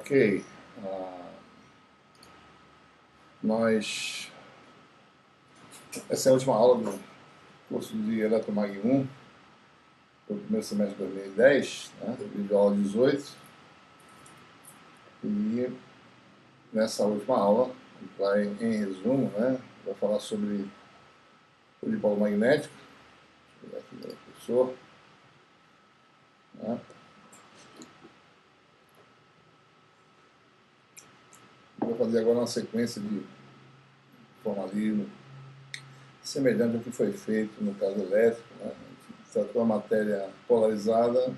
Ok. Nós... Essa é a última aula do curso de Eletromag 1, do primeiro semestre de 2010, né? Vídeo aula 18. E nessa última aula, vai, em resumo, né? Vai falar sobre o dipolo magnético. Vou pegar aqui meu professor. Né? Vou fazer agora uma sequência de formalismo semelhante ao que foi feito no caso elétrico. Né? Tratou a matéria polarizada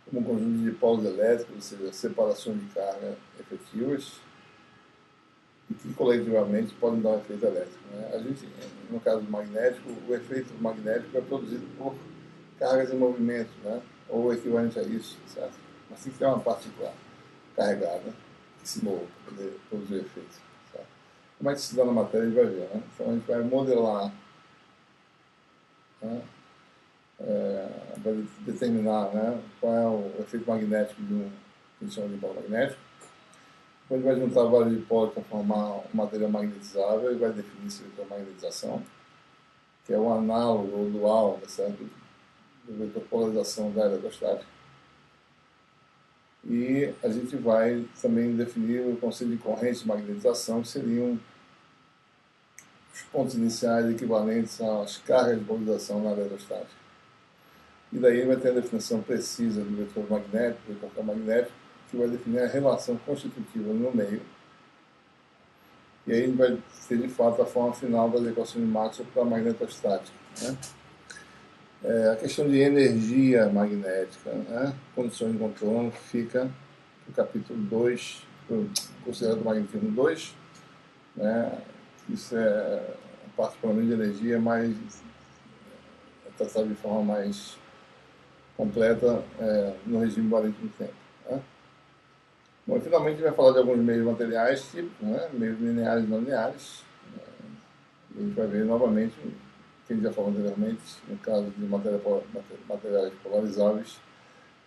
como um conjunto de dipolos elétricos, ou seja, separações de carga efetivas, e que colectivamente podem dar um efeito elétrico. Né? A gente, no caso magnético, o efeito magnético é produzido por cargas em movimento, né? Ou equivalente a isso, certo? Mas tem que ter uma partícula carregada que se mova para poder produzir o efeito. Certo? Como é que se dá na matéria, a gente vai ver. Né? Então a gente vai modelar, né? Para determinar, né, qual é o efeito magnético de um que a gente chama de dipolo magnético. Depois vai juntar vários dipolos para formar um material magnetizável e vai definir esse vetor magnetização, que é o análogo ou dual, certo? Do vetor polarização da eletrostática. E a gente vai também definir o conceito de corrente de magnetização, que seriam os pontos iniciais equivalentes às cargas de polarização na eletrostática. E daí vai ter a definição precisa do vetor magnético, do vetor magnético, que vai definir a relação constitutiva no meio. E aí vai ter, de fato, a forma final das equações de Maxwell para a magnetostática. Né? A questão de energia magnética, né? Condições de contorno, que fica no capítulo 2, considerado magnetismo 2. Né? Isso é particularmente de energia, mas é tratado de forma mais completa no regime valente do tempo. Né? Bom, e finalmente a gente vai falar de alguns meios materiais, tipo, né, meios lineares e não lineares. E a gente vai ver novamente, que a gente já falou anteriormente, no caso de materiais polarizáveis,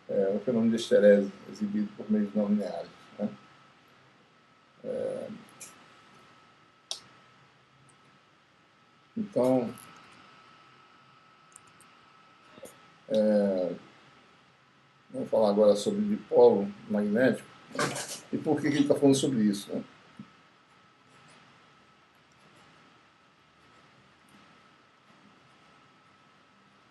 o fenômeno de esterese exibido por meios não lineares. Né? Então, vamos falar agora sobre o dipolo magnético, né? E por que ele está falando sobre isso. Né?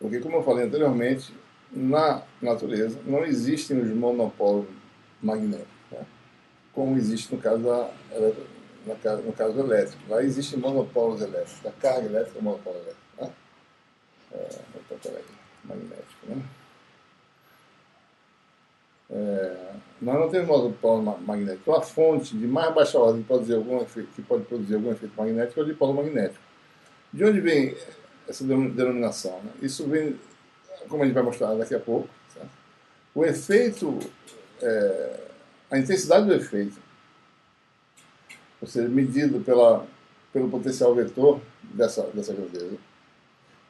Porque, como eu falei anteriormente, na natureza não existem os monopolos magnéticos, né? Como existe no caso no caso elétrico. Lá existem monopolos elétricos, a carga elétrica é um monopolo elétrico. Né? Magnético. Né? Nós não temos monopolo magnético. A fonte de mais baixa ordem que pode produzir algum efeito magnético é o dipolo magnético. De onde vem essa denominação? Né? Isso vem, como a gente vai mostrar daqui a pouco, certo? O efeito, a intensidade do efeito, ou seja, medido pelo potencial vetor dessa grandeza,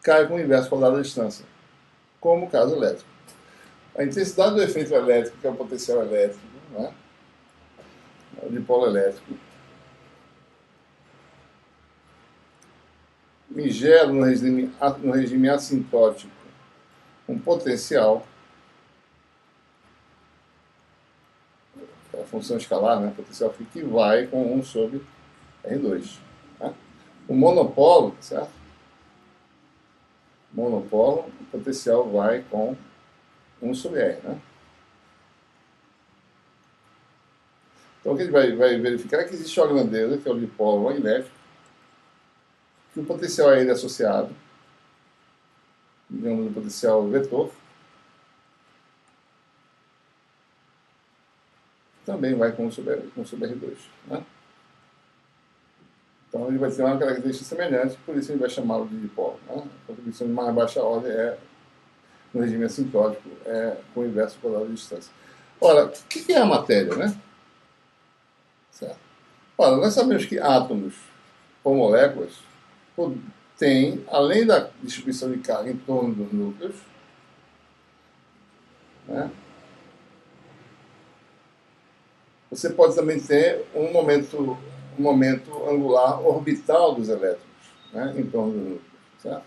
cai com o inverso quadrado da distância, como o caso elétrico. A intensidade do efeito elétrico, que é o potencial elétrico, né? O dipolo elétrico, me gera no regime assintótico um potencial, a função escalar, né? Potencial que vai com 1 sobre R2. Né? O monopolo, certo? Monopolo, o potencial vai com 1 sobre R. Né? Então o que a gente vai verificar é que existe uma grandeza, que é o dipolo magnético, que o potencial a ele associado, digamos, o potencial vetor, também vai com 1 sobre R2. Né? Então ele vai ter uma característica semelhante, por isso ele vai chamá-lo de dipolo. Né? A contribuição de mais baixa ordem no regime assintótico com o inverso quadrado de distância. Ora, o que é a matéria? Né? Certo? Ora, nós sabemos que átomos ou moléculas têm, além da distribuição de carga em torno dos núcleos, né, você pode também ter um momento angular orbital dos elétrons, né, em torno do núcleo. Certo?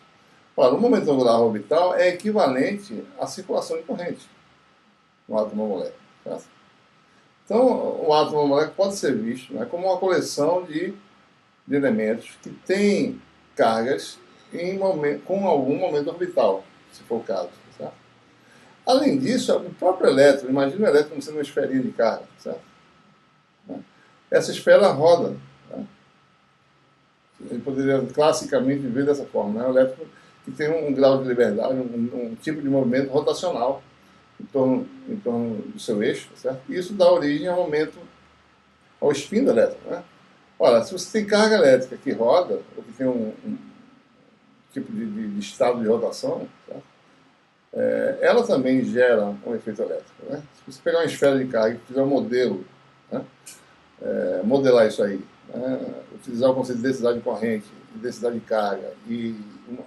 Ora, o momento angular orbital é equivalente à circulação de corrente no átomo molécula. Certo? Então, o átomo molécula pode ser visto, né, como uma coleção de elementos que têm cargas com algum momento orbital, se for o caso. Certo? Além disso, o próprio elétron, imagina o elétron sendo uma esferinha de carga. Certo? Essa esfera roda. Né? Ele poderia classicamente ver dessa forma. Né? O elétron que tem um grau de liberdade, um tipo de movimento rotacional em torno do seu eixo. Certo? E isso dá origem ao spin do elétron. Né? Ora, se você tem carga elétrica que roda, ou que tem um tipo de estado de rotação, certo? Ela também gera um efeito elétrico. Né? Se você pegar uma esfera de carga e fizer um modelo, né? Modelar isso aí, né? Utilizar o conceito de densidade de corrente, de densidade de carga e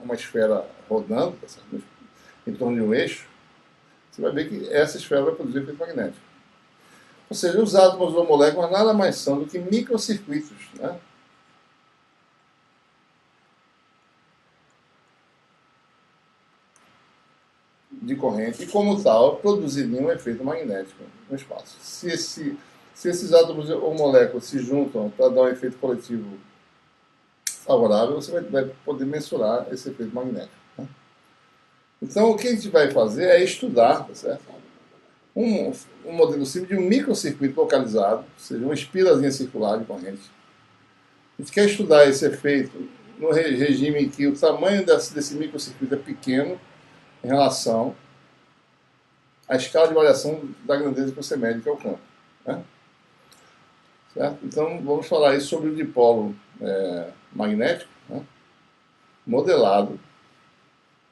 uma esfera rodando, certo? Em torno de um eixo, você vai ver que essa esfera vai produzir efeito magnético. Ou seja, os átomos ou moléculas nada mais são do que microcircuitos, né? De corrente e, como tal, produziriam um efeito magnético no espaço. Se esses átomos ou moléculas se juntam para dar um efeito coletivo favorável, você vai poder mensurar esse efeito magnético. Né? Então, o que a gente vai fazer é estudar, tá certo? Um modelo simples de um microcircuito localizado, ou seja, uma espirazinha circular de corrente. A gente quer estudar esse efeito no regime em que o tamanho desse microcircuito é pequeno em relação à escala de variação da grandeza que você mede, que é o campo. Né? Certo? Então, vamos falar aí sobre o dipolo magnético, né? Modelado. Ou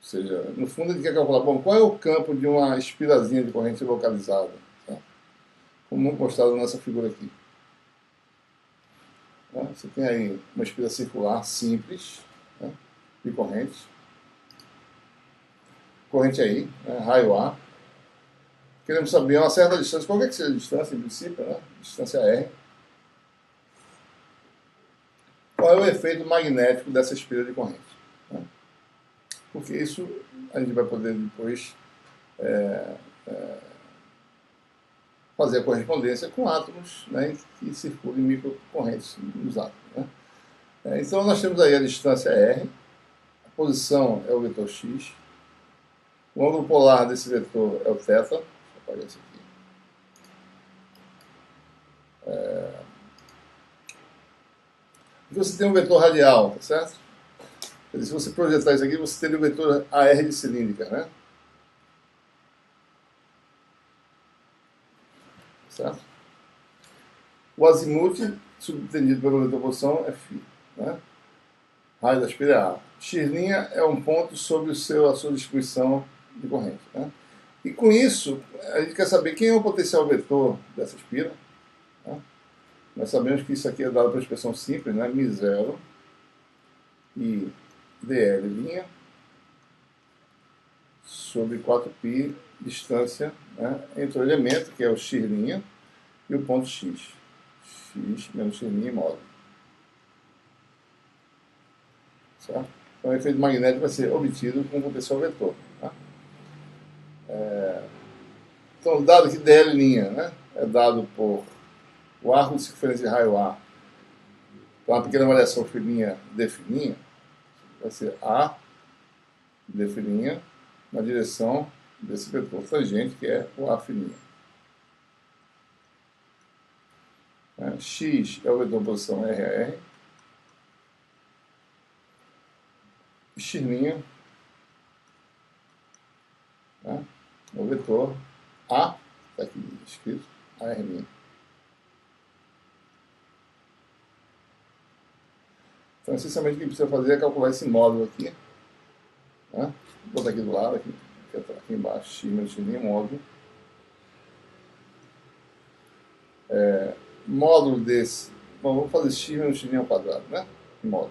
seja, no fundo, a gente quer calcular, bom, qual é o campo de uma espirazinha de corrente localizada? Tá? Como mostrado nessa figura aqui. Tá? Você tem aí uma espira circular simples, né, de corrente. Corrente aí, né, raio A. Queremos saber uma certa distância, qualquer que seja a distância, em princípio, né, distância R. Qual é o efeito magnético dessa espira de corrente? Né? Porque isso a gente vai poder depois fazer a correspondência com átomos, né, que circulam em microcorrentes nos átomos. Né? Então nós temos aí a distância R, a posição é o vetor x, o ângulo polar desse vetor é o θ, deixa eu apagar isso aqui. Você tem um vetor radial, tá certo? Quer dizer, se você projetar isso aqui, você teria o vetor AR de cilíndrica, né? Certo? O azimuth, subtendido pelo vetor posição, é φ. Né? Raio da espira é A. X' é um ponto sobre a sua distribuição de corrente. Né? E com isso, a gente quer saber quem é o potencial vetor dessa espira. Né? Nós sabemos que isso aqui é dado por expressão simples, né? μ0 e dl' sobre 4π distância, né, entre o elemento, que é o x', e o ponto x. X menos x' módulo. Certo? Então, o efeito magnético vai ser obtido com o potencial vetor. Tá? Então, dado que dl' né, é dado por o arco de circunferência de raio A, então, uma pequena variação φ' d', vai ser A d' na direção desse vetor tangente, que é o A'φ'. X é o vetor posição RR, X' é o vetor A, está aqui escrito, AR'. Então, essencialmente, o que precisa fazer é calcular esse módulo aqui. Né? Vou botar aqui do lado, aqui embaixo, x menos x' módulo. Módulo desse, bom, vamos fazer x menos x' ao quadrado, né? Módulo.